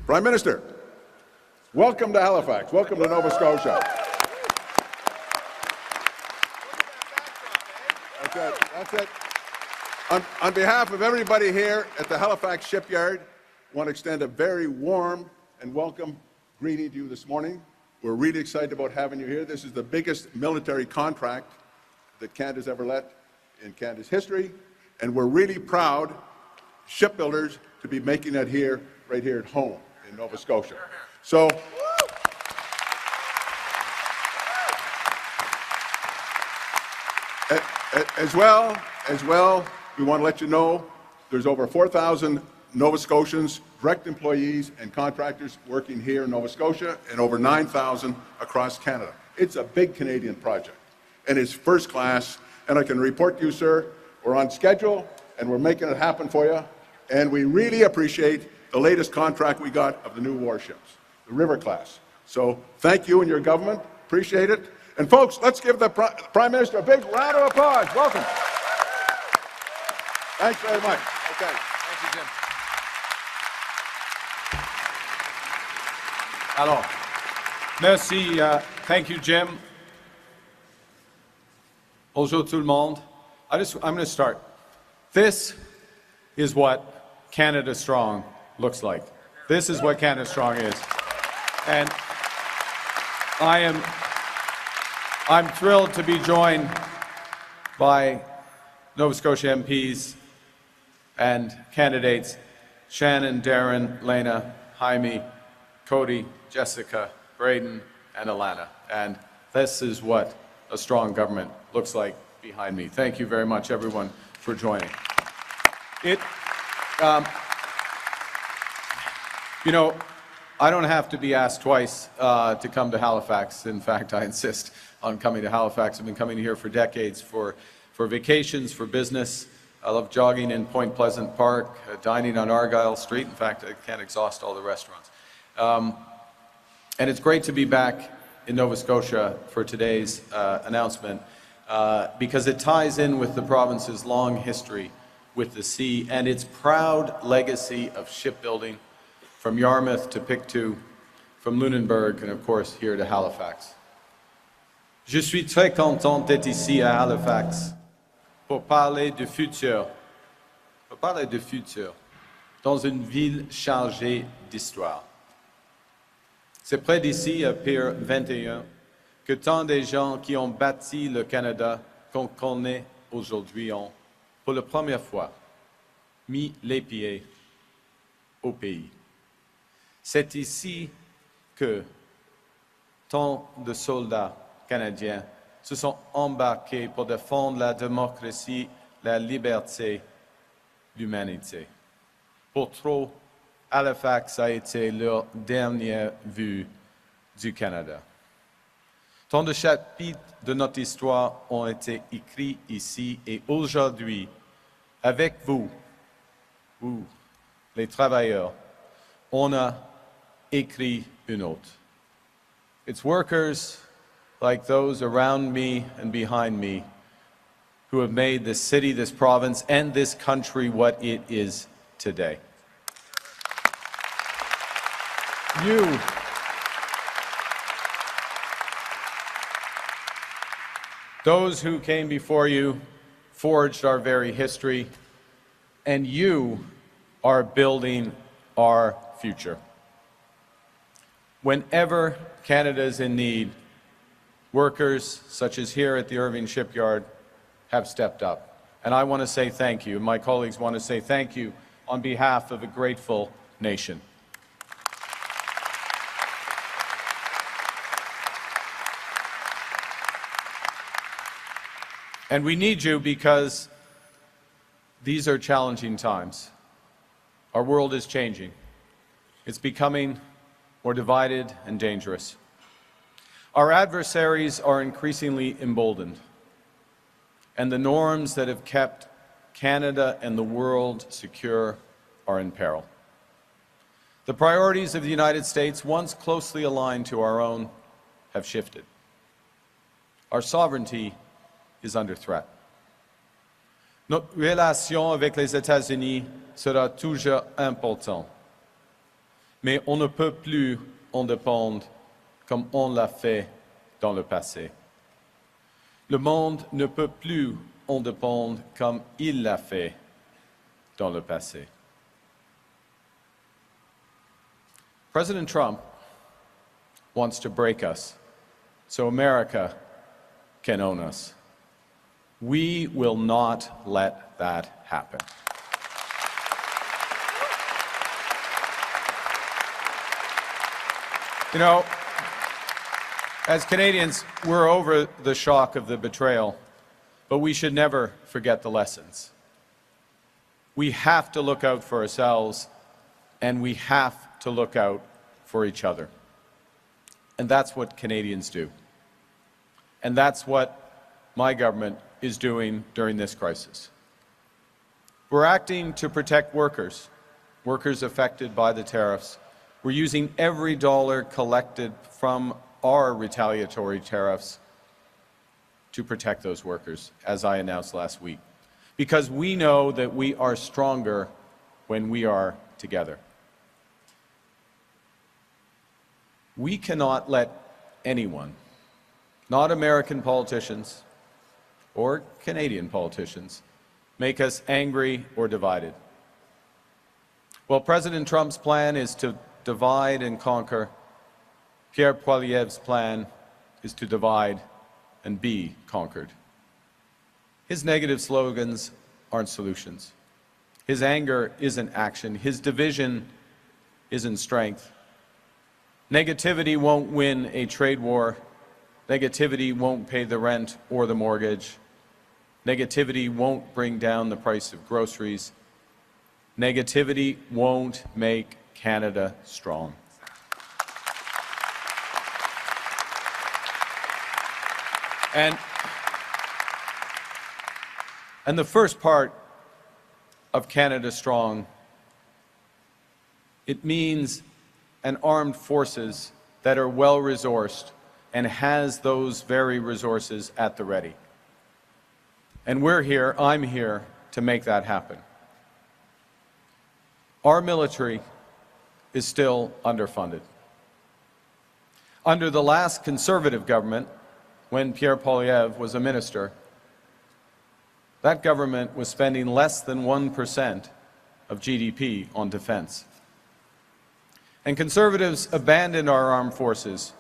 Prime Minister, welcome to Halifax. Welcome to Nova Scotia. That's it. That's it. On behalf of everybody here at the Halifax shipyard, I want to extend a very warm and welcome greeting to you this morning. We're really excited about having you here. This is the biggest military contract that Canada's ever let in Canada's history, and we're really proud, shipbuilders, to be making that here, right here at home in Nova Scotia. So, as well, we want to let you know there's over 4,000 Nova Scotians, direct employees and contractors working here in Nova Scotia, and over 9,000 across Canada. It's a big Canadian project, and it's first class, and I can report to you, sir, we're on schedule, and we're making it happen for you, and we really appreciate the latest contract we got of the new warships, the River class. So thank you and your government, appreciate it. And folks, let's give the Prime Minister a big round of applause. Welcome. Thanks very much. Okay. Thank you, Jim. Alors, merci. Thank you, Jim. Bonjour tout le monde. I'm going to start. This is what Canada Strong looks like. This is what Canada Strong is. And I'm thrilled to be joined by Nova Scotia MPs and candidates Shannon, Darren, Lena, Jaime, Cody, Jessica, Braden, and Alana. And this is what a strong government looks like behind me. Thank you very much, everyone, for joining. You know, I don't have to be asked twice to come to Halifax. In fact, I insist on coming to Halifax. I've been coming here for decades for vacations, for business. I love jogging in Point Pleasant Park, dining on Argyle Street. In fact, I can't exhaust all the restaurants. And it's great to be back in Nova Scotia for today's announcement because it ties in with the province's long history with the sea and its proud legacy of shipbuilding from Yarmouth to Pictou, from Lunenburg, and of course here to Halifax. Je suis très content d'être ici à Halifax pour parler du futur, dans une ville chargée d'histoire. C'est près d'ici, à Pier 21, que tant de gens qui ont bâti le Canada qu'on connaît aujourd'hui ont, pour la première fois, mis les pieds au pays. C'est ici que tant de soldats canadiens se sont embarqués pour défendre la démocratie, la liberté, l'humanité. Pour trop, Halifax a été leur dernière vue du Canada. Tant de chapitres de notre histoire ont été écrits ici et aujourd'hui, avec vous, les travailleurs, on a écrit une autre. It's workers like those around me and behind me who have made this city, this province, and this country what it is today. You, those who came before you, forged our very history, and you are building our future. Whenever Canada is in need, workers such as here at the Irving Shipyard have stepped up. And I want to say thank you. My colleagues want to say thank you on behalf of a grateful nation. And we need you because these are challenging times. Our world is changing. It's becoming more divided and dangerous. Our adversaries are increasingly emboldened, and the norms that have kept Canada and the world secure are in peril. The priorities of the United States, once closely aligned to our own, have shifted. Our sovereignty is under threat. Notre relation avec les États-Unis sera toujours importante. mais on ne peut plus en dépendre comme on l'a fait dans le passé. Le monde ne peut plus en dépendre comme il l'a fait dans le passé. President Trump wants to break us so America can own us. We will not let that happen. You know, as Canadians, we're over the shock of the betrayal, but we should never forget the lessons. We have to look out for ourselves, and we have to look out for each other. And that's what Canadians do. And that's what my government is doing during this crisis. We're acting to protect workers affected by the tariffs. We're using every dollar collected from our retaliatory tariffs to protect those workers, as I announced last week, because we know that we are stronger when we are together. We cannot let anyone, not American politicians or Canadian politicians, make us angry or divided. While President Trump's plan is to divide and conquer, Pierre Poilievre's plan is to divide and be conquered. His negative slogans aren't solutions. His anger isn't action. His division isn't strength. Negativity won't win a trade war. Negativity won't pay the rent or the mortgage. Negativity won't bring down the price of groceries. Negativity won't make Canada strong. And the first part of Canada Strong, it means an armed forces that are well-resourced and has those very resources at the ready. And we're here, I'm here, to make that happen. Our military is still underfunded. Under the last Conservative government, when Pierre Poilievre was a minister, that government was spending less than 1% of GDP on defense. And Conservatives abandoned our armed forces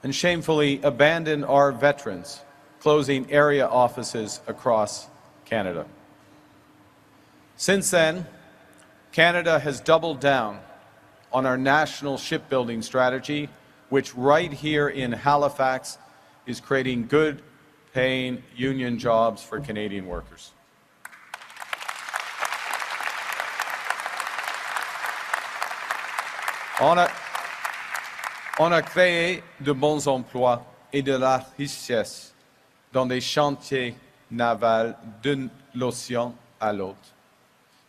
and shamefully abandoned our veterans, closing area offices across Canada. Since then, Canada has doubled down on our national shipbuilding strategy, which right here in Halifax is creating good-paying union jobs for Canadian workers. On a créé de bons emplois et de la richesse dans des chantiers navals de l'océan à l'autre.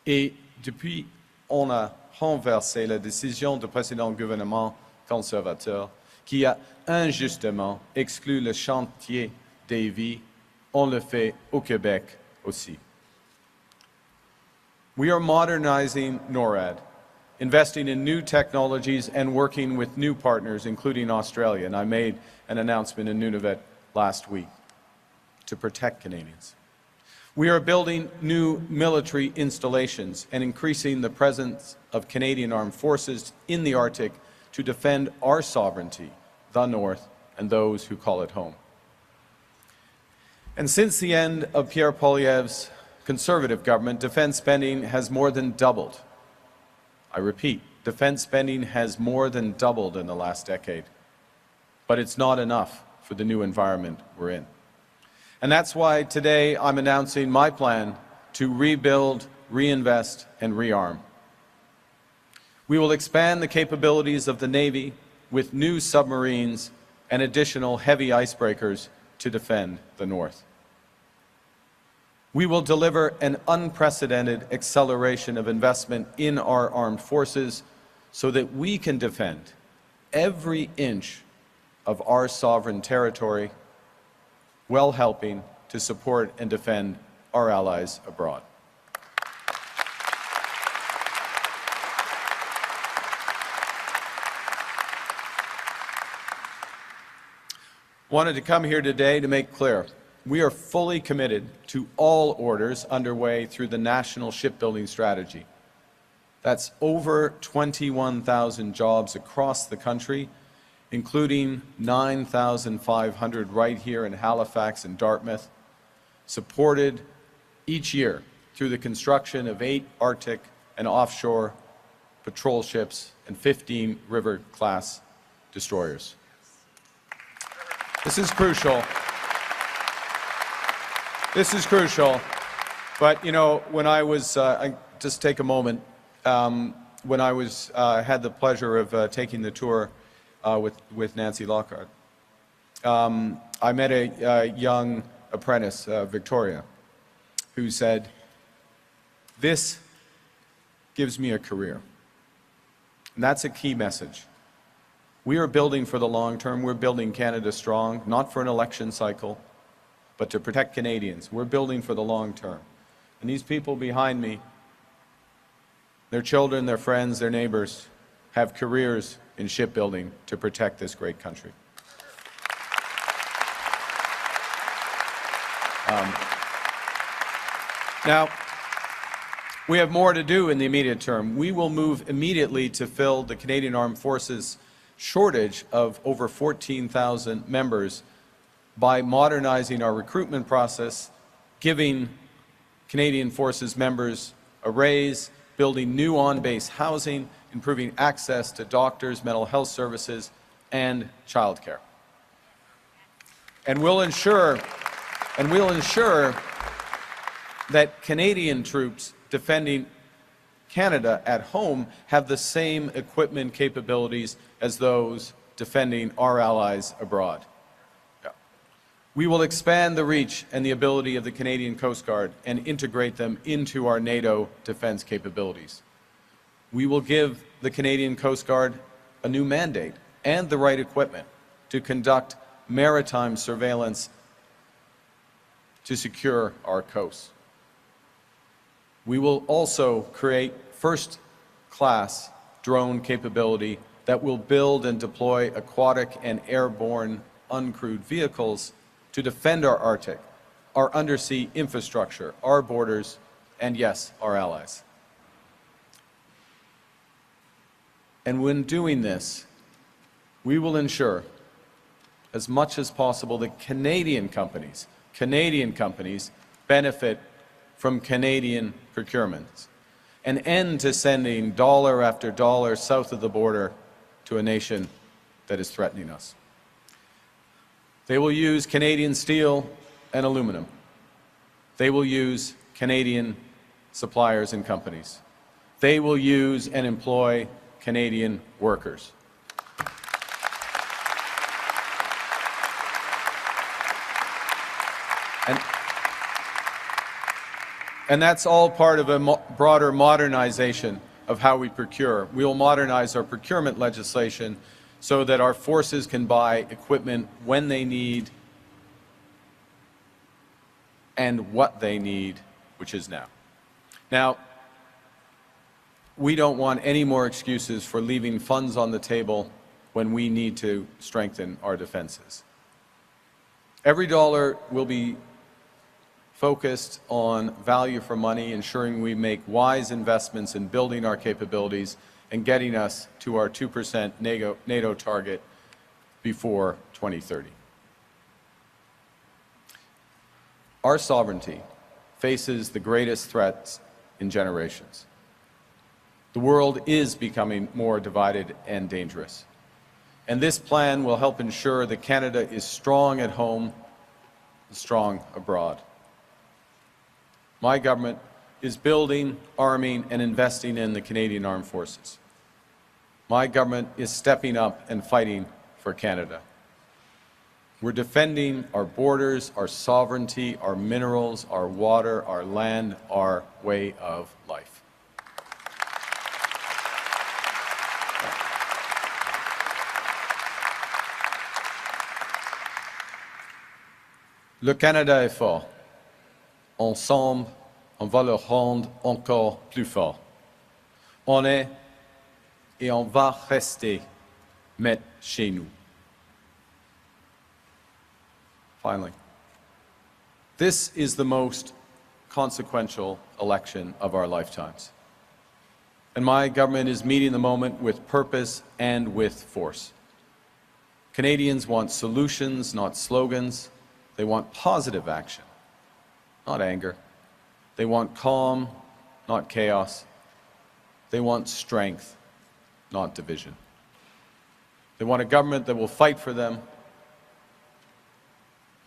Et depuis, on a renversé la décision du précédent gouvernement conservateur qui a injustement exclu le chantier des vies. On le fait au Québec aussi. We are modernizing NORAD, investing in new technologies and working with new partners, including Australia. And I made an announcement in Nunavut last week to protect Canadians. We are building new military installations and increasing the presence of Canadian armed forces in the Arctic to defend our sovereignty, the North, and those who call it home. And since the end of Pierre Poilievre's Conservative government, defense spending has more than doubled. I repeat, defense spending has more than doubled in the last decade. But it's not enough for the new environment we're in. And that's why today I'm announcing my plan to rebuild, reinvest, and rearm. We will expand the capabilities of the Navy with new submarines and additional heavy icebreakers to defend the North. We will deliver an unprecedented acceleration of investment in our armed forces so that we can defend every inch of our sovereign territory while helping to support and defend our allies abroad. Wanted to come here today to make clear, we are fully committed to all orders underway through the National Shipbuilding Strategy. That's over 21,000 jobs across the country, including 9,500 right here in Halifax and Dartmouth, supported each year through the construction of 8 Arctic and offshore patrol ships and 15 River-class destroyers. This is crucial. This is crucial. But, you know, when I was, just take a moment, when I was, had the pleasure of taking the tour with Nancy Lockhart, I met a young apprentice, Victoria, who said, "This gives me a career." And that's a key message. We are building for the long term. We're building Canada strong, not for an election cycle, but to protect Canadians. We're building for the long term. And these people behind me, their children, their friends, their neighbors, have careers in shipbuilding to protect this great country. Now, we have more to do in the immediate term. We will move immediately to fill the Canadian Armed Forces shortage of over 14,000 members by modernizing our recruitment process, giving Canadian Forces members a raise, building new on-base housing, improving access to doctors, mental health services, and childcare. And we'll ensure that Canadian troops defending Canada at home have the same equipment capabilities as those defending our allies abroad. We will expand the reach and the ability of the Canadian Coast Guard and integrate them into our NATO defense capabilities. We will give the Canadian Coast Guard a new mandate and the right equipment to conduct maritime surveillance to secure our coasts. We will also create first-class drone capability that will build and deploy aquatic and airborne uncrewed vehicles to defend our Arctic, our undersea infrastructure, our borders, and yes, our allies. And when doing this, we will ensure as much as possible that Canadian companies benefit from Canadian procurements, an end to sending dollar after dollar south of the border to a nation that is threatening us. They will use Canadian steel and aluminum. They will use Canadian suppliers and companies. They will use and employ Canadian workers. And that's all part of a broader modernization of how we procure. We will modernize our procurement legislation so that our forces can buy equipment when they need and what they need, which is now. Now, we don't want any more excuses for leaving funds on the table when we need to strengthen our defenses. Every dollar will be focused on value for money, ensuring we make wise investments in building our capabilities and getting us to our 2% NATO target before 2030. Our sovereignty faces the greatest threats in generations. The world is becoming more divided and dangerous. And this plan will help ensure that Canada is strong at home and strong abroad. My government is building, arming, and investing in the Canadian Armed Forces. My government is stepping up and fighting for Canada. We're defending our borders, our sovereignty, our minerals, our water, our land, our way of life. Le Canada est fort. Ensemble, on va le rendre encore plus fort. On est et on va rester maître chez nous. finally, this is the most consequential election of our lifetimes. And my government is meeting the moment with purpose and with force. Canadians want solutions, not slogans. They want positive action, not anger. They want calm, not chaos. They want strength, not division. They want a government that will fight for them.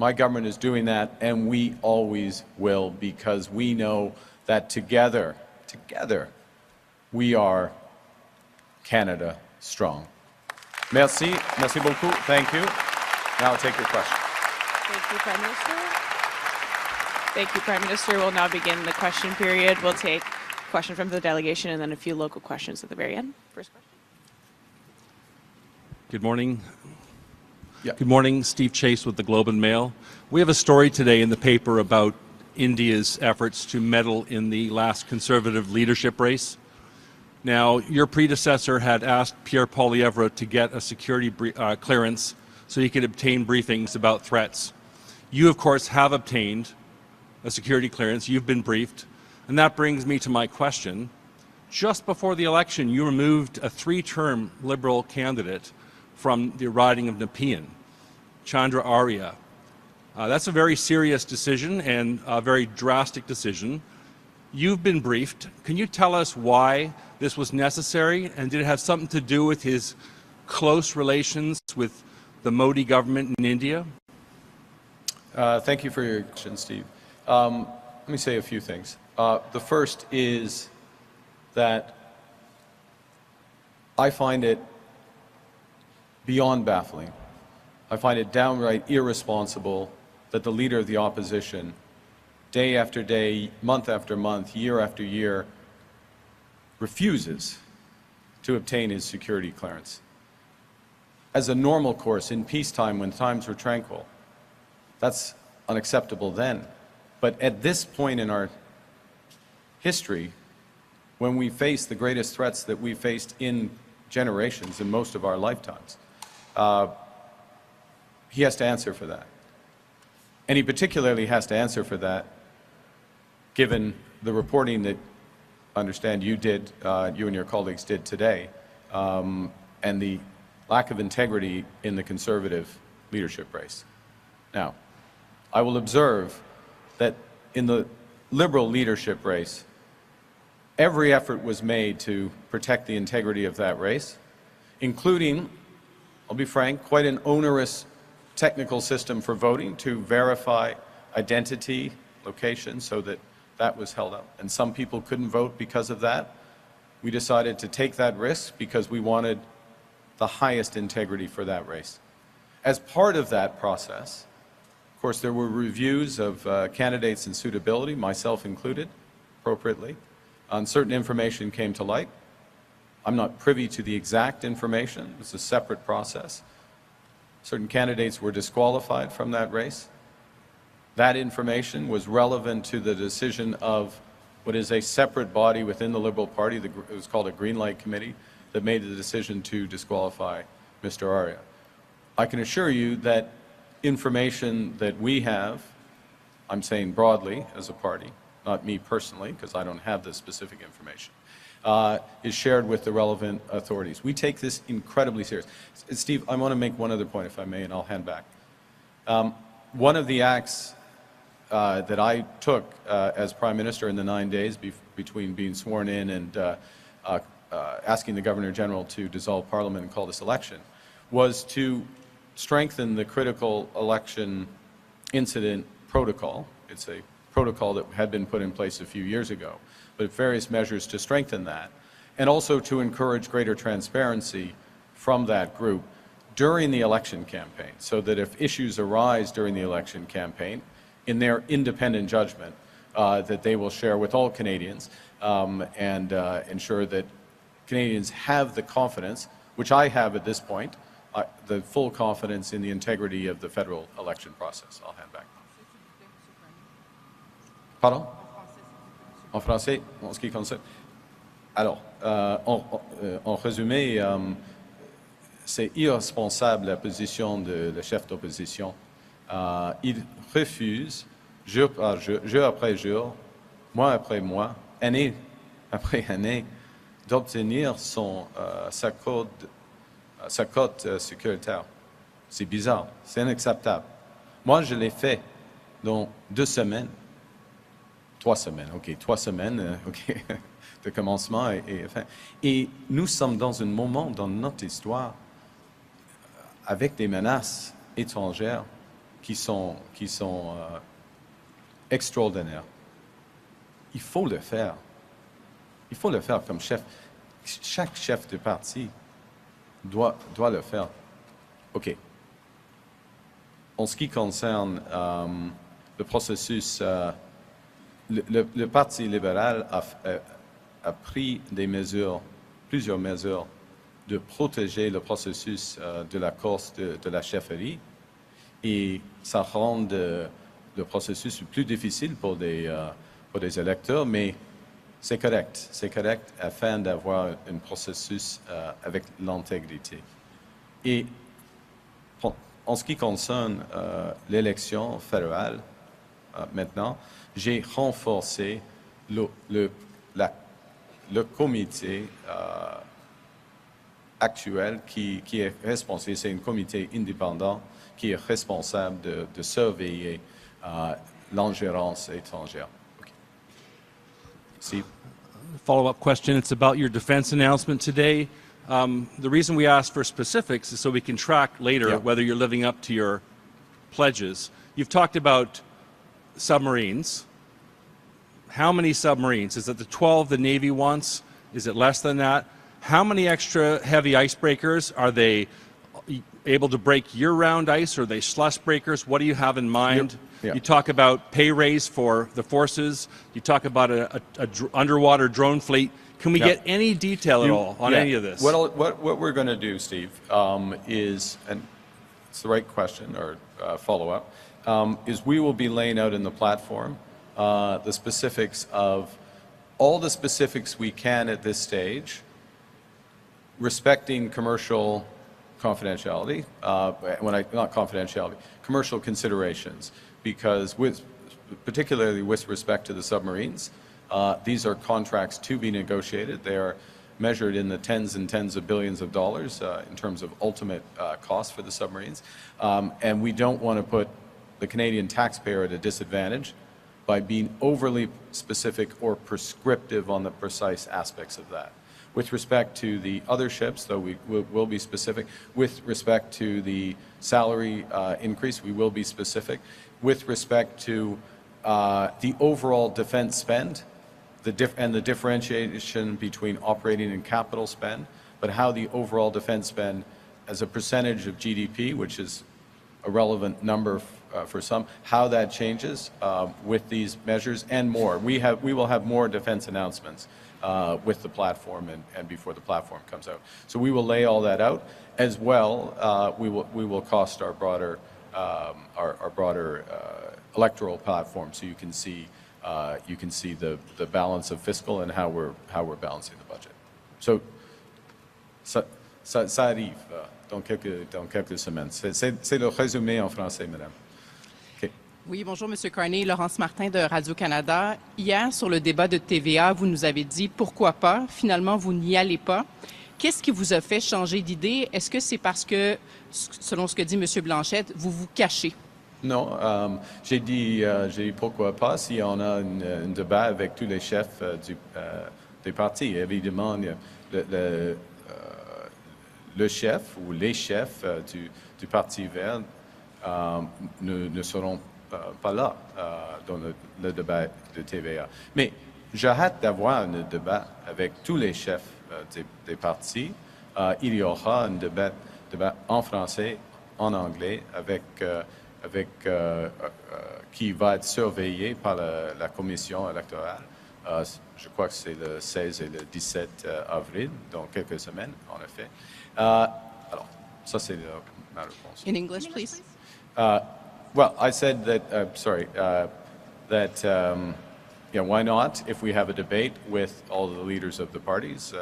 My government is doing that, and we always will, because we know that together, we are Canada strong. Merci. Merci beaucoup. Thank you. Now I'll take your question. Thank you, Prime Minister. Thank you, Prime Minister. We'll now begin the question period. We'll take a question from the delegation and then a few local questions at the very end. First question. Good morning. Yeah. Good morning, Steve Chase with the Globe and Mail. We have a story today in the paper about India's efforts to meddle in the last Conservative leadership race. Now, your predecessor had asked Pierre Poilievre to get a security clearance so he could obtain briefings about threats. You, of course, have obtained a security clearance. You've been briefed. And that brings me to my question. Just before the election, you removed a 3-term Liberal candidate from the riding of Nepean, Chandra Arya. That's a very serious decision and a very drastic decision. You've been briefed. Can you tell us why this was necessary, and did it have something to do with his close relations with the Modi government in India? Thank you for your question, Steve. Let me say a few things. The first is that I find it beyond baffling. I find it downright irresponsible that the leader of the opposition, day after day, month after month, year after year, refuses to obtain his security clearance. As a normal course in peacetime, when times were tranquil, that's unacceptable then. But at this point in our history, when we face the greatest threats that we faced in generations, in most of our lifetimes, he has to answer for that. And he particularly has to answer for that, given the reporting that I understand you did, you and your colleagues did today, and the lack of integrity in the Conservative leadership race. Now, I will observe that in the Liberal leadership race, every effort was made to protect the integrity of that race, including, I'll be frank, quite an onerous technical system for voting to verify identity, location, so that that was held up. And some people couldn't vote because of that. We decided to take that risk because we wanted the highest integrity for that race. As part of that process, of course, there were reviews of candidates and suitability, myself included, appropriately. Certain information came to light. I'm not privy to the exact information. It's a separate process. Certain candidates were disqualified from that race. That information was relevant to the decision of what is a separate body within the Liberal Party. It was called a Green Light Committee that made the decision to disqualify Mr. Arya. I can assure you that information that we have, I'm saying broadly as a party, not me personally, because I don't have the specific information, is shared with the relevant authorities. We take this incredibly serious. Steve, I want to make one other point, if I may, and I'll hand back. One of the acts that I took as Prime Minister in the 9 days between being sworn in and asking the Governor-General to dissolve Parliament and call this election was to strengthen the critical election incident protocol. It's a protocol that had been put in place a few years ago, but various measures to strengthen that, and also to encourage greater transparency from that group during the election campaign, so that if issues arise during the election campaign, in their independent judgment, that they will share with all Canadians and ensure that Canadians have the confidence, which I have at this point, the full confidence in the integrity of the federal election process. I'll hand back. Pardon? En français, en ce qui concerne. Alors, en résumé, c'est irresponsable la position de le chef d'opposition il refuse, jour après jour, mois après mois, année après année, d'obtenir sa cote sécuritaire. C'est bizarre, c'est inacceptable. Moi, je l'ai fait dans 2 semaines, 3 semaines, OK, 3 semaines, OK, de commencement et fin. Et nous sommes dans un moment dans notre histoire avec des menaces étrangères qui sont extraordinaires. Il faut le faire. Il faut le faire comme chef. Chaque chef de parti doit le faire. OK. En ce qui concerne le processus, le Parti libéral a pris plusieurs mesures de protéger le processus de la course de la chefferie et ça rend le processus plus difficile pour des électeurs, mais c'est correct afin d'avoir un processus avec l'intégrité. Et en ce qui concerne l'élection fédérale, maintenant, j'ai renforcé le comité actuel qui est responsable, c'est un comité indépendant qui est responsable de surveiller l'ingérence étrangère. Okay. Steve? Follow-up question. It's about your defense announcement today. The reason we ask for specifics is so we can track later whether you're living up to your pledges. You've talked about submarines. How many submarines? Is it the 12 the Navy wants? Is it less than that? How many extra heavy icebreakers? Are they able to break year-round ice, or are they slush breakers? What do you have in mind? You talk about pay raise for the forces. You talk about a underwater drone fleet. Can we get any detail at all on any of this? What we're going to do, Steve, is, and it's the right question or follow-up, is we will be laying out in the platform the specifics of all the specifics we can at this stage, respecting commercial confidentiality, not confidentiality, commercial considerations, because particularly with respect to the submarines, these are contracts to be negotiated. They are measured in the tens and tens of billions of dollars in terms of ultimate cost for the submarines. And we don't want to put the Canadian taxpayer at a disadvantage by being overly specific or prescriptive on the precise aspects of that. With respect to the other ships, though we will be specific. With respect to the salary increase, we will be specific. With respect to the overall defense spend, and the differentiation between operating and capital spend, but how the overall defense spend as a percentage of GDP, which is a relevant number for some, how that changes with these measures and more. We will have more defense announcements with the platform and before the platform comes out. So we will lay all that out. As well, we will cost our broader electoral platform, so you can see the balance of fiscal and how we're balancing the budget. So ça arrive dans quelques semaines. C'est le résumé en français, madame. Okay. Oui, bonjour, M. Carney. Laurence Martin de Radio-Canada. Hier, sur le débat de TVA, vous nous avez dit pourquoi pas. Finalement, vous n'y allez pas. Qu'est-ce qui vous a fait changer d'idée? Est-ce que c'est parce que, selon ce que dit M. Blanchette, vous vous cachez? Non, j'ai dit pourquoi pas si on a un débat avec tous les chefs des partis. Évidemment, le chef ou les chefs du Parti vert ne seront pas là dans le débat de TVA. Mais j'ai hâte d'avoir un débat avec tous les chefs des partis. Il y aura un débat en français, en anglais, qui va être surveillé par la commission électorale. Je crois que c'est le 16 et le 17 avril, dans quelques semaines, en effet. Alors, ça c'est ma réponse. In English, please. Well, I said that, why not, if we have a debate with all the leaders of the parties,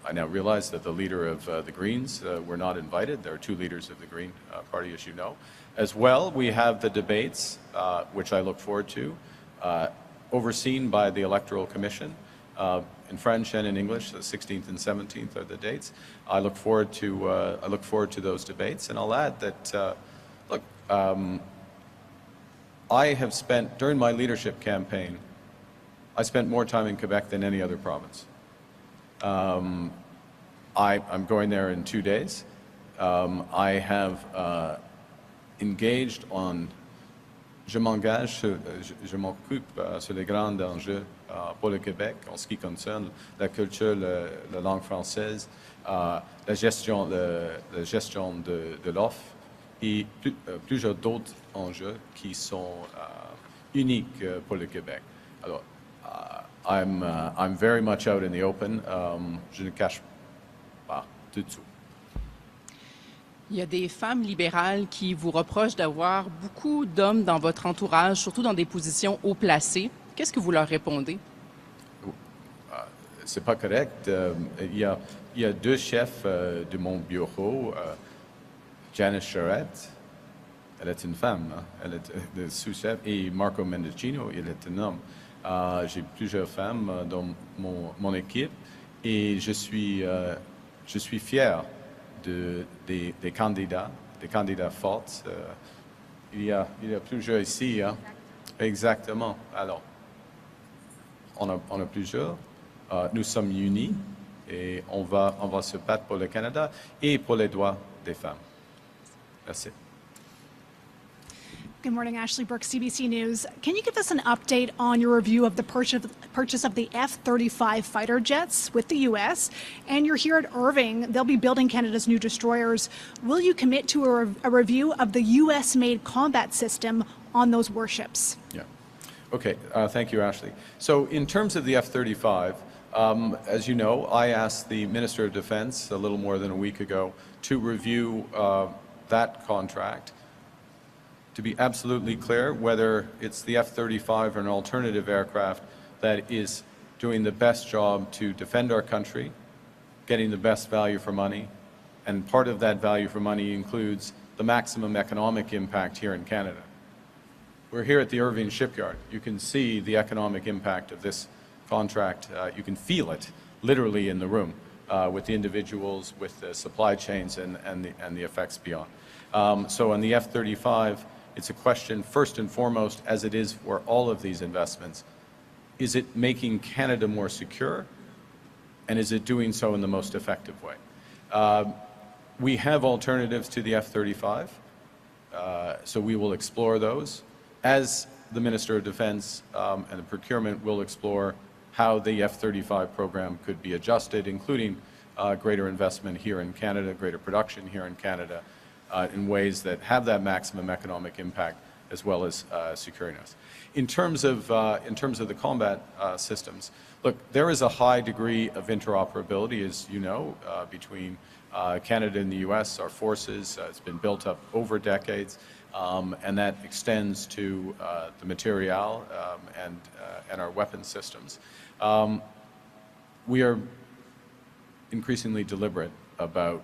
I now realize that the leader of the Greens were not invited. There are two leaders of the Green Party, as you know. As well, we have the debates, which I look forward to, overseen by the Electoral Commission. In French and in English, the 16th and 17th are the dates. I look forward to those debates, and I'll add that, look, I have spent, during my leadership campaign, I spent more time in Quebec than any other province. I'm going there in 2 days. I have engaged on, je m'occupe sur les grands enjeux pour le Québec en ce qui concerne la culture, la langue française, la gestion de l'offre et plusieurs d'autres enjeux qui sont uniques pour le Québec. Alors, I'm very much out in the open. Je ne cache pas du tout. Il y a des femmes libérales qui vous reprochent d'avoir beaucoup d'hommes dans votre entourage, surtout dans des positions haut placées. Qu'est-ce que vous leur répondez? C'est pas correct. Il y a deux chefs de mon bureau. Janice Charette, elle est une femme, hein? Elle est le sous-chef, et Marco Mendicino, il est un homme. J'ai plusieurs femmes dans mon équipe et je suis fier des candidats forts. Il y a plusieurs ici. Hein? Exactement. Alors, on a plusieurs. Nous sommes unis et on va se battre pour le Canada et pour les droits des femmes. Merci. Good morning, Ashley Brooks, CBC News. Can you give us an update on your review of the purchase of the F-35 fighter jets with the U.S.? And you're here at Irving. They'll be building Canada's new destroyers. Will you commit to a review of the U.S.-made combat system on those warships? Yeah. Okay. Thank you, Ashley. So in terms of the F-35, as you know, I asked the Minister of Defense a little more than a week ago to review that contract. To be absolutely clear, whether it's the F-35 or an alternative aircraft that is doing the best job to defend our country, getting the best value for money, and part of that value for money includes the maximum economic impact here in Canada. We're here at the Irving shipyard. You can see the economic impact of this contract. You can feel it literally in the room with the individuals, with the supply chains, and the effects beyond. So on the F-35, it's a question, first and foremost, as it is for all of these investments, is it making Canada more secure, and is it doing so in the most effective way? We have alternatives to the F-35, so we will explore those, as the Minister of Defense and the procurement will explore how the F-35 program could be adjusted, including greater investment here in Canada, greater production here in Canada, in ways that have that maximum economic impact, as well as securing us. In terms of the combat systems, look, there is a high degree of interoperability, as you know, between Canada and the U.S. Our forces, it's been built up over decades, and that extends to the material and our weapon systems. We are increasingly deliberate about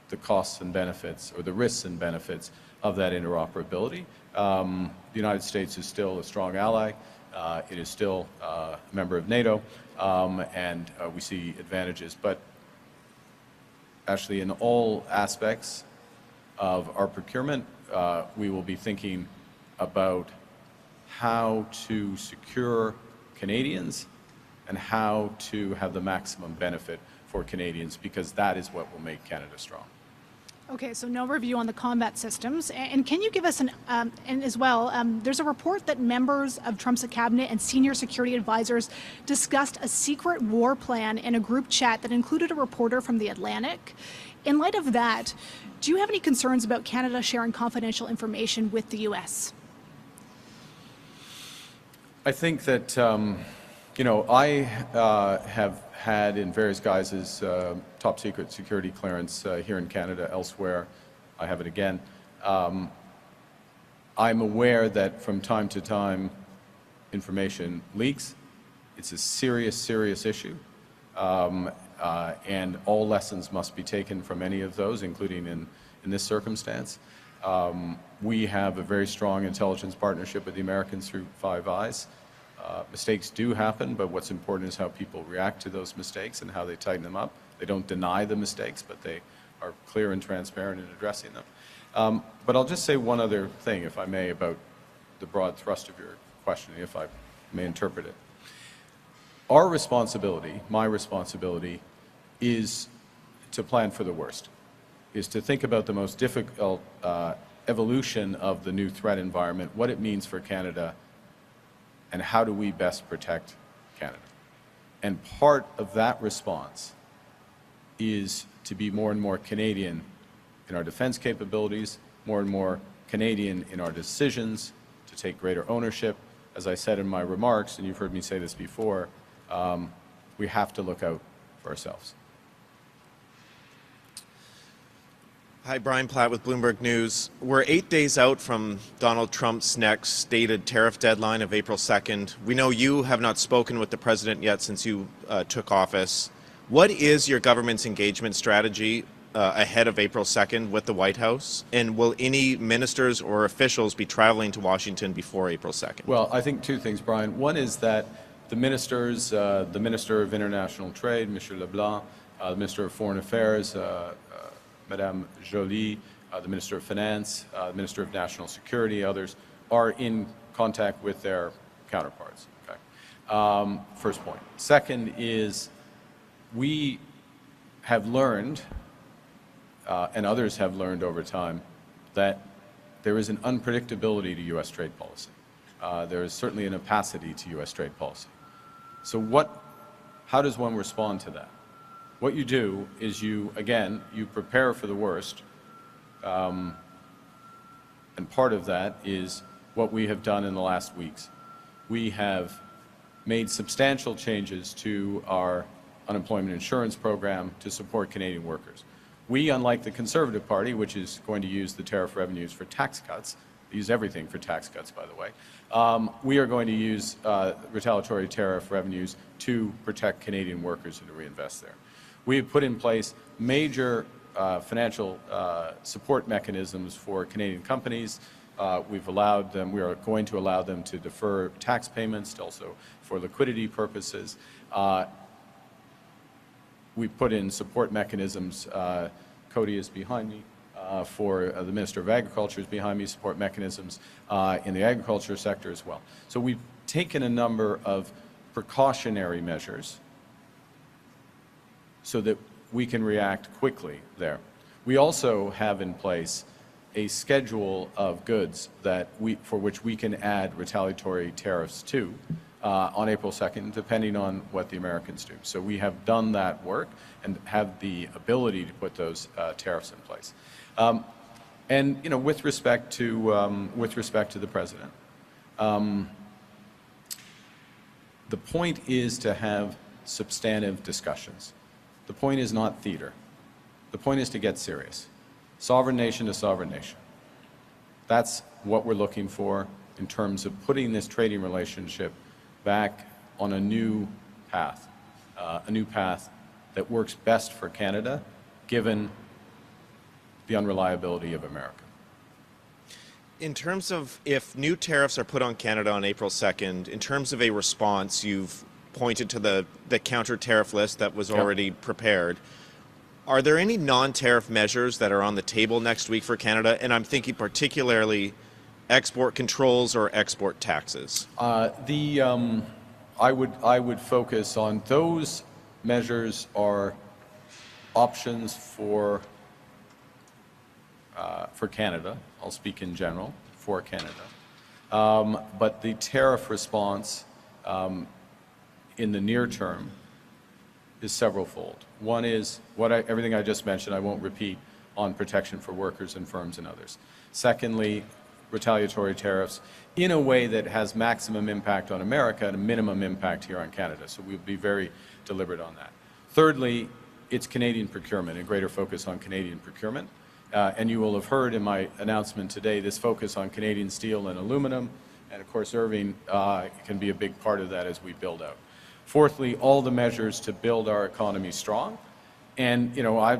the costs and benefits, or the risks and benefits of that interoperability. The United States is still a strong ally. It is still a member of NATO, and we see advantages. But actually, in all aspects of our procurement, we will be thinking about how to secure Canadians and how to have the maximum benefit for Canadians, because that is what will make Canada strong. Okay, so no review on the combat systems. And can you give us and as well, there's a report that members of Trump's cabinet and senior security advisors discussed a secret war plan in a group chat that included a reporter from The Atlantic. In light of that, do you have any concerns about Canada sharing confidential information with the U.S.? I think that, you know, I have had in various guises top secret security clearance here in Canada, elsewhere. I have it again. I'm aware that from time to time information leaks. It's a serious, serious issue. and all lessons must be taken from any of those, including in this circumstance. We have a very strong intelligence partnership with the Americans through Five Eyes. Mistakes do happen, but what's important is how people react to those mistakes and how they tighten them up. They don't deny the mistakes, but they are clear and transparent in addressing them. But I'll just say one other thing, if I may, about the broad thrust of your question, if I may interpret it. Our responsibility, my responsibility, is to plan for the worst, is to think about the most difficult evolution of the new threat environment, what it means for Canada, and how do we best protect Canada. And part of that response is to be more and more Canadian in our defense capabilities, more and more Canadian in our decisions, to take greater ownership. As I said in my remarks, and you've heard me say this before, we have to look out for ourselves. Hi, Brian Platt with Bloomberg News. We're 8 days out from Donald Trump's next stated tariff deadline of April 2nd. We know you have not spoken with the president yet since you took office. What is your government's engagement strategy ahead of April 2nd with the White House? And will any ministers or officials be traveling to Washington before April 2nd? Well, I think two things, Brian. One is that the ministers, the Minister of International Trade, Monsieur Leblanc, the Minister of Foreign Affairs, Madame Joly, the Minister of Finance, the Minister of National Security, others, are in contact with their counterparts. Okay? First point. Second is we have learned, and others have learned over time, that there is an unpredictability to U.S. trade policy. There is certainly an opacity to U.S. trade policy. So how does one respond to that? What you do is you prepare for the worst, and part of that is what we have done in the last weeks. We have made substantial changes to our unemployment insurance program to support Canadian workers. We, unlike the Conservative Party, which is going to use the tariff revenues for tax cuts, use everything for tax cuts, by the way, we are going to use retaliatory tariff revenues to protect Canadian workers and to reinvest there. We have put in place major financial support mechanisms for Canadian companies. We are going to allow them to defer tax payments, also for liquidity purposes. We put in support mechanisms. Cody is behind me. For the Minister of Agriculture is behind me, support mechanisms in the agriculture sector as well. So we've taken a number of precautionary measures so that we can react quickly there. We also have in place a schedule of goods for which we can add retaliatory tariffs to on April 2nd, depending on what the Americans do. So we have done that work and have the ability to put those tariffs in place. And with respect to the president, the point is to have substantive discussions. The point is not theater. The point is to get serious. Sovereign nation to sovereign nation. That's what we're looking for in terms of putting this trading relationship back on a new path that works best for Canada, given the unreliability of America. In terms of if new tariffs are put on Canada on April 2nd, in terms of a response, you've pointed to the counter-tariff list that was already prepared. Are there any non-tariff measures that are on the table next week for Canada? And I'm thinking particularly export controls or export taxes. I would focus on those measures are options for Canada. I'll speak in general for Canada. But the tariff response in the near term is several-fold. One is everything I just mentioned, I won't repeat, on protection for workers and firms and others. Secondly, retaliatory tariffs in a way that has maximum impact on America and a minimum impact here on Canada. So we'll be very deliberate on that. Thirdly, it's Canadian procurement, a greater focus on Canadian procurement. And you will have heard in my announcement today this focus on Canadian steel and aluminum. And of course, Irving can be a big part of that as we build out. Fourthly, all the measures to build our economy strong. And,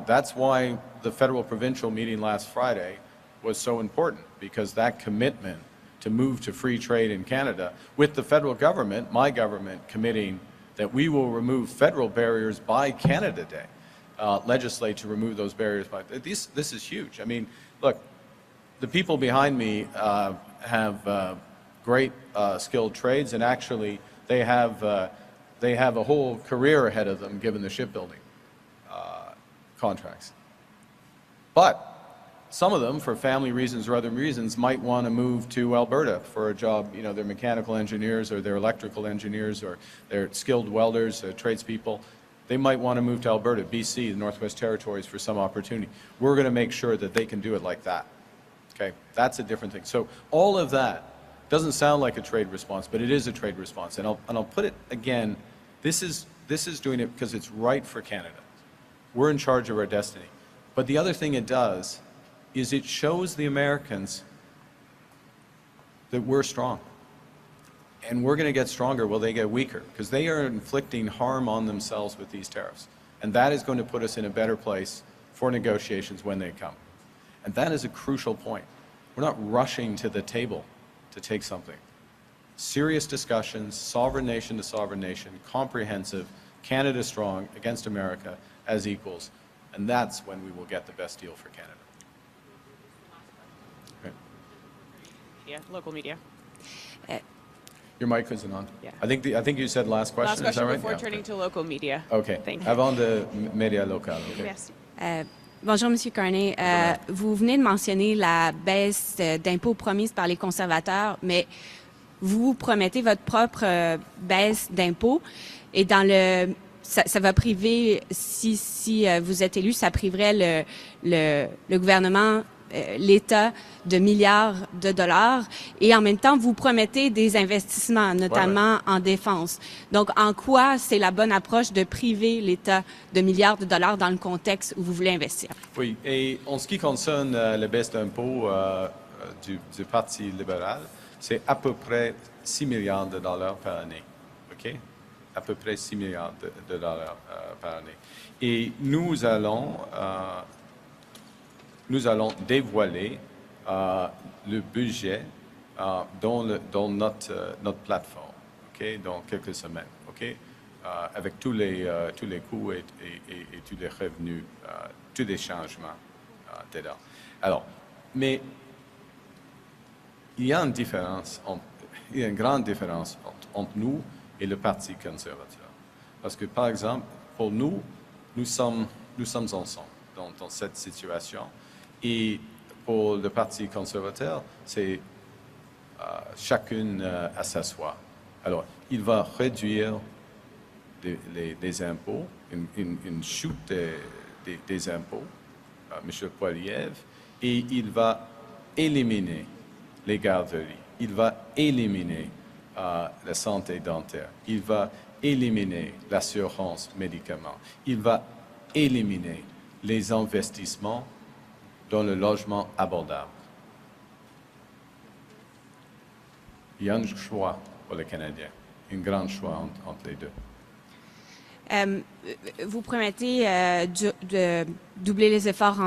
that's why the federal-provincial meeting last Friday was so important, because that commitment to move to free trade in Canada, with the federal government, my government, committing that we will remove federal barriers by Canada Day, legislate to remove those barriers. This is huge. I mean, look, the people behind me have great skilled trades, and actually they have a whole career ahead of them given the shipbuilding contracts. But some of them, for family reasons or other reasons, might want to move to Alberta for a job. They're mechanical engineers, or they're electrical engineers, or they're skilled welders, tradespeople. They might want to move to Alberta, BC, the Northwest Territories for some opportunity. We're going to make sure that they can do it like that. Okay, that's a different thing. So all of that doesn't sound like a trade response, but it is a trade response. And I'll put it again. This is doing it because it's right for Canada. We're in charge of our destiny. But the other thing it does is it shows the Americans that we're strong. And we're going to get stronger while they get weaker, because they are inflicting harm on themselves with these tariffs. And that is going to put us in a better place for negotiations when they come. And that is a crucial point. We're not rushing to the table to take something. Serious discussions, sovereign nation to sovereign nation, comprehensive, Canada strong against America as equals. And that's when we will get the best deal for Canada. Okay. Yeah, local media. Your mic isn't on. Yeah. I think you said last question. Last question Is that right? before Yeah, turning okay. to local media. Okay. Thank you. Avant de médias locaux. Okay. Merci. Bonjour, Monsieur Carney. Vous venez de mentionner la baisse d'impôts promise par les conservateurs, mais vous promettez votre propre baisse d'impôts. Et ça va priver, si vous êtes élu, ça priverait le gouvernement, l'État de milliards de dollars. Et en même temps, vous promettez des investissements, notamment en défense. Donc, en quoi c'est la bonne approche de priver l'État de milliards de dollars dans le contexte où vous voulez investir? Oui, et en ce qui concerne la baisse d'impôts du Parti libéral, c'est à peu près 6 milliards de dollars par année. OK? À peu près 6 milliards de dollars par année. Et nous allons dévoiler le budget dans notre plateforme, OK, dans quelques semaines, OK, avec tous les coûts et tous les revenus, tous les changements dedans. Alors, mais il y a une différence, il y a une grande différence entre nous et le Parti conservateur. Parce que, par exemple, pour nous sommes ensemble dans cette situation. Et pour le Parti conservateur, c'est chacune à sa soi. Alors, il va réduire des impôts, une chute des impôts, M. Poilievre, et il va éliminer les garderies, il va éliminer la santé dentaire, il va éliminer l'assurance médicaments, il va éliminer les investissements dans le logement abordable. Il y a un choix pour les Canadiens, un grand choix entre les deux. Vous promettez de doubler les efforts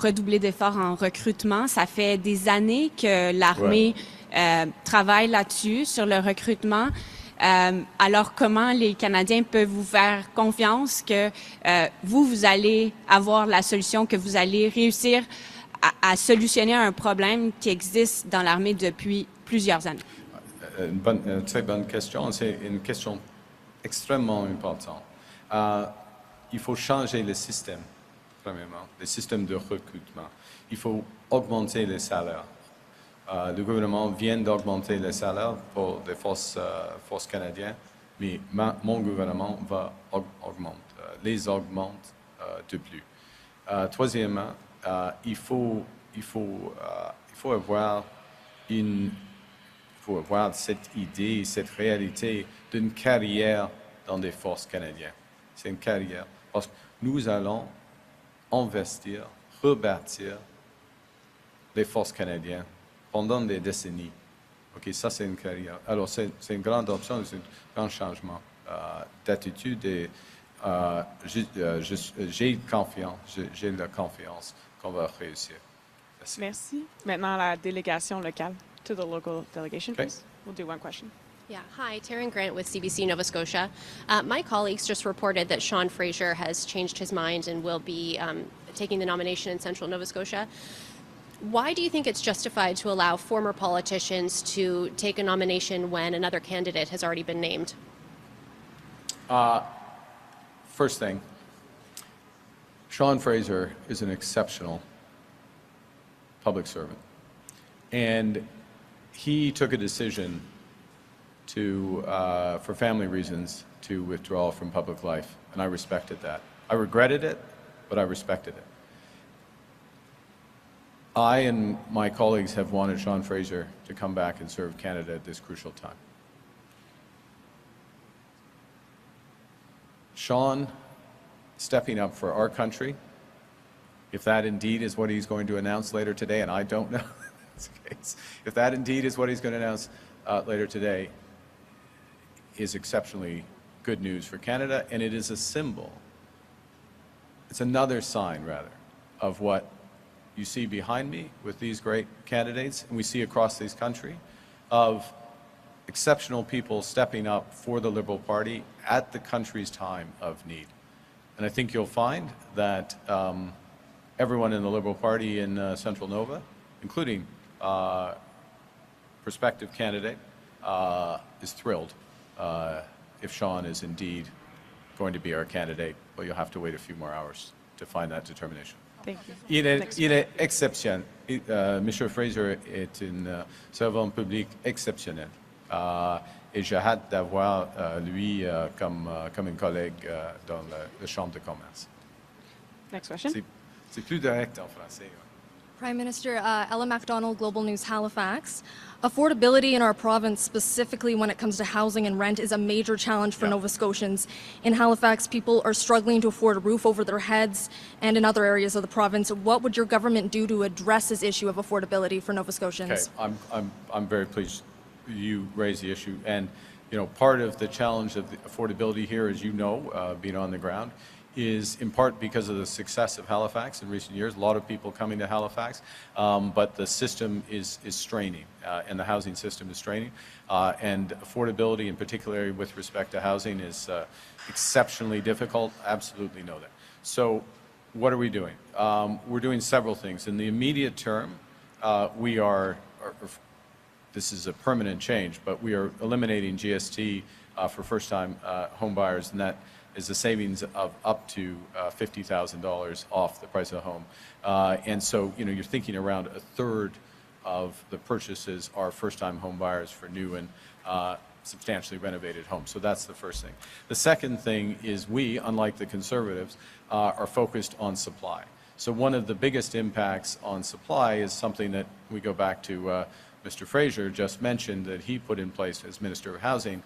redoubler d'efforts en recrutement. Ça fait des années que l'armée travaille là-dessus, sur le recrutement. Alors, comment les Canadiens peuvent vous faire confiance que vous allez avoir la solution, que vous allez réussir à solutionner un problème qui existe dans l'armée depuis plusieurs années? Une très bonne question. C'est une question extrêmement importante. Il faut changer le système, premièrement, le système de recrutement. Il faut augmenter les salaires. Le gouvernement vient d'augmenter les salaires pour les forces canadiennes, mais mon gouvernement va les augmente de plus. Troisièmement, il faut avoir cette idée, cette réalité d'une carrière dans les forces canadiennes. C'est une carrière, parce que nous allons investir, rebâtir les forces canadiennes pendant des décennies. OK, ça c'est une carrière. Alors c'est une grande option, c'est un grand changement d'attitude et j'ai la confiance qu'on va réussir. Merci. Merci. Maintenant, la délégation locale. To the local delegation, Okay. please. We'll do one question. Yeah, hi, Taryn Grant with CBC Nova Scotia. My colleagues just reported that Sean Fraser has changed his mind and will be taking the nomination in central Nova Scotia. Why do you think it's justified to allow former politicians to take a nomination when another candidate has already been named? First thing, Sean Fraser is an exceptional public servant. And he took a decision to, for family reasons, to withdraw from public life, and I respected that. I regretted it, but I respected it. I and my colleagues have wanted Sean Fraser to come back and serve Canada at this crucial time. Sean stepping up for our country, if that indeed is what he's going to announce later today, and I don't know that's the case, if that indeed is what he's going to announce later today, is exceptionally good news for Canada, and it is a symbol. It's another sign, rather, of what you see behind me with these great candidates, and we see across this country, of exceptional people stepping up for the Liberal Party at the country's time of need. And I think you'll find that everyone in the Liberal Party in Central Nova, including prospective candidate, is thrilled if Sean is indeed going to be our candidate. Well, you'll have to wait a few more hours to find that determination. Thank you. Il est exceptionnel. Monsieur Fraser est un servant public exceptionnel. Et j'ai hâte d'avoir lui comme un collègue dans la Chambre de commerce. Next question. C'est plus direct en français. Prime Minister, Ella MacDonald, Global News, Halifax. Affordability in our province, specifically when it comes to housing and rent, is a major challenge for Nova Scotians. In Halifax, people are struggling to afford a roof over their heads, and in other areas of the province. What would your government do to address this issue of affordability for Nova Scotians? Okay, I'm very pleased you raised the issue, and you know, part of the challenge of the affordability here, as you know, being on the ground, is in part because of the success of Halifax in recent years. A lot of people coming to Halifax, but the system is straining, and the housing system is straining, and affordability, in particular with respect to housing, is exceptionally difficult. Absolutely know that. So what are we doing? We're doing several things. In the immediate term, we are this is a permanent change, but we are eliminating GST for first-time home buyers, and that is a savings of up to $50,000 off the price of the home. And so, you know, you're thinking around a third of the purchases are first-time home buyers for new and substantially renovated homes. So that's the first thing. The second thing is we, unlike the Conservatives, are focused on supply. So one of the biggest impacts on supply is something that we go back to Mr. Fraser just mentioned that he put in place as Minister of Housing,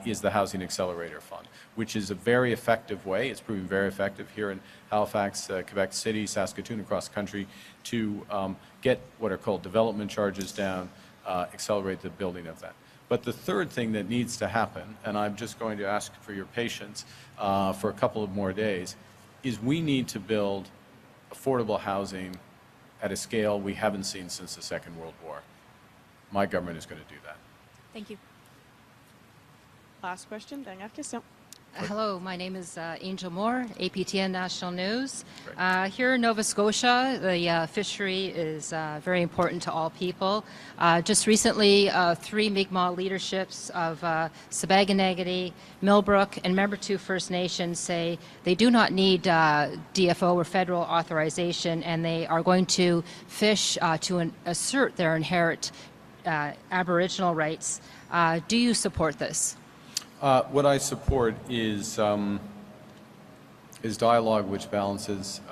is the Housing Accelerator Fund, which is a very effective way, it's proving very effective here in Halifax, Quebec City, Saskatoon, across the country, to get what are called development charges down, accelerate the building of that. But the third thing that needs to happen, and I'm just going to ask for your patience for a couple of more days, is we need to build affordable housing at a scale we haven't seen since the Second World War. My government is going to do that. Thank you. Last question, dernière question. Hello, my name is Angel Moore, APTN National News. Here in Nova Scotia, the fishery is very important to all people. Just recently, 3 Mi'kmaq leaderships of Sabaganagity, Millbrook, and Member 2 First Nations say they do not need DFO or federal authorization, and they are going to fish to assert their inherent Aboriginal rights. Do you support this? What I support is dialogue which balances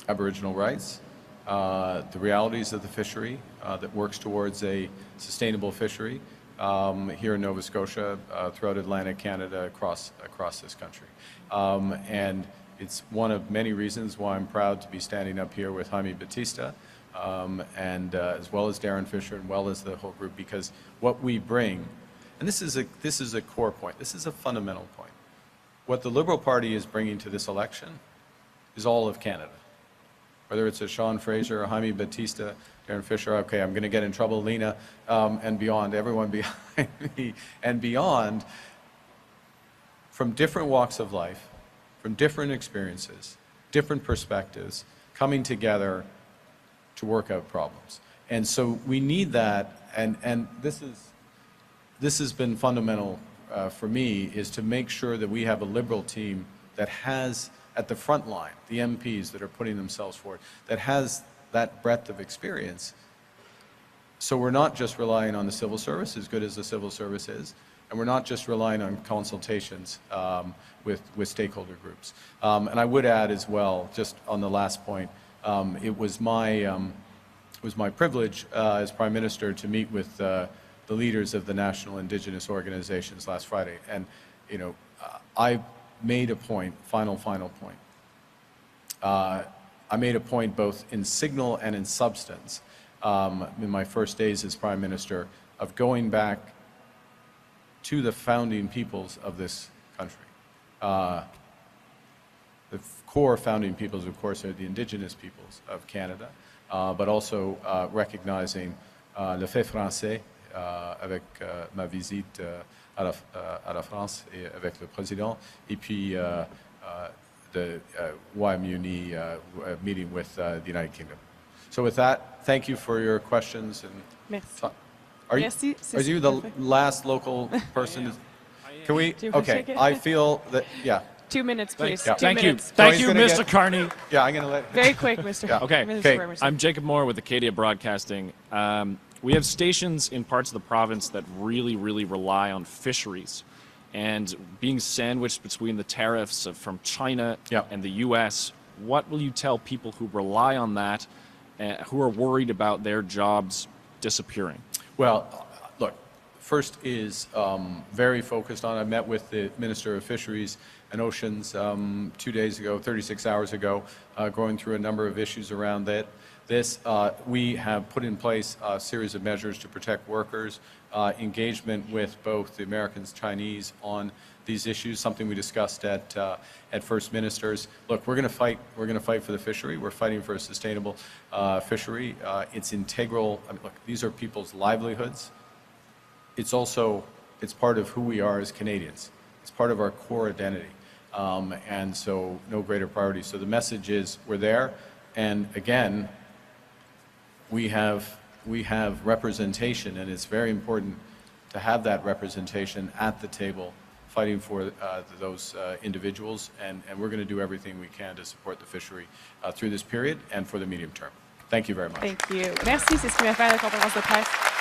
Aboriginal rights, the realities of the fishery that works towards a sustainable fishery here in Nova Scotia, throughout Atlantic Canada, across this country. And it's one of many reasons why I'm proud to be standing up here with Jaime Batista, and as well as Darren Fisher, and well as the whole group, because what we bring, and this is a core point, this is a fundamental point. What the Liberal Party is bringing to this election is all of Canada. Whether it's a Sean Fraser, a Jaime Batista, Darren Fisher, okay, I'm going to get in trouble, Lena, and beyond, everyone behind me, and beyond, from different walks of life, from different experiences, different perspectives, coming together to work out problems. And so we need that, and this has been fundamental for me, is to make sure that we have a Liberal team that has, at the front line, the MPs that are putting themselves forward, that has that breadth of experience. So we're not just relying on the civil service, as good as the civil service is, and we're not just relying on consultations with stakeholder groups. And I would add as well, just on the last point, it was my privilege as Prime Minister to meet with the leaders of the national Indigenous organizations last Friday. And, you know, I made a point, final point. I made a point both in signal and in substance in my first days as Prime Minister of going back to the founding peoples of this country. The core founding peoples, of course, are the Indigenous peoples of Canada, but also recognizing le fait français avec ma visite à la France et avec le président, et puis the Wyomuni meeting with the United Kingdom. So with that, thank you for your questions. And Merci. are you the last local person? Can we? Okay, I feel that, yeah. 2 minutes, please. Yeah. 2 Thank minutes. you. Thank you, Mr. Carney. Yeah, I'm going to let... Very quick, Mr. Yeah. Okay. Mr. I'm Jacob Moore with Acadia Broadcasting. We have stations in parts of the province that really rely on fisheries. And being sandwiched between the tariffs from China and the U.S., what will you tell people who rely on that, who are worried about their jobs disappearing? Well, look, first is very focused on, I met with the Minister of Fisheries and Oceans 2 days ago, 36 hours ago, going through a number of issues around that. We have put in place a series of measures to protect workers, engagement with both the Americans, Chinese on these issues, something we discussed at First Ministers. Look, we're going to fight. We're going to fight for the fishery. We're fighting for a sustainable fishery. It's integral. I mean, look, these are people's livelihoods. It's part of who we are as Canadians. It's part of our core identity. And so no greater priority. So the message is we're there. And again, we have representation, and it's very important to have that representation at the table fighting for those individuals, and we're going to do everything we can to support the fishery through this period and for the medium term. Thank you very much. Thank you. Merci, c'est ce qui va faire la conférence de presse.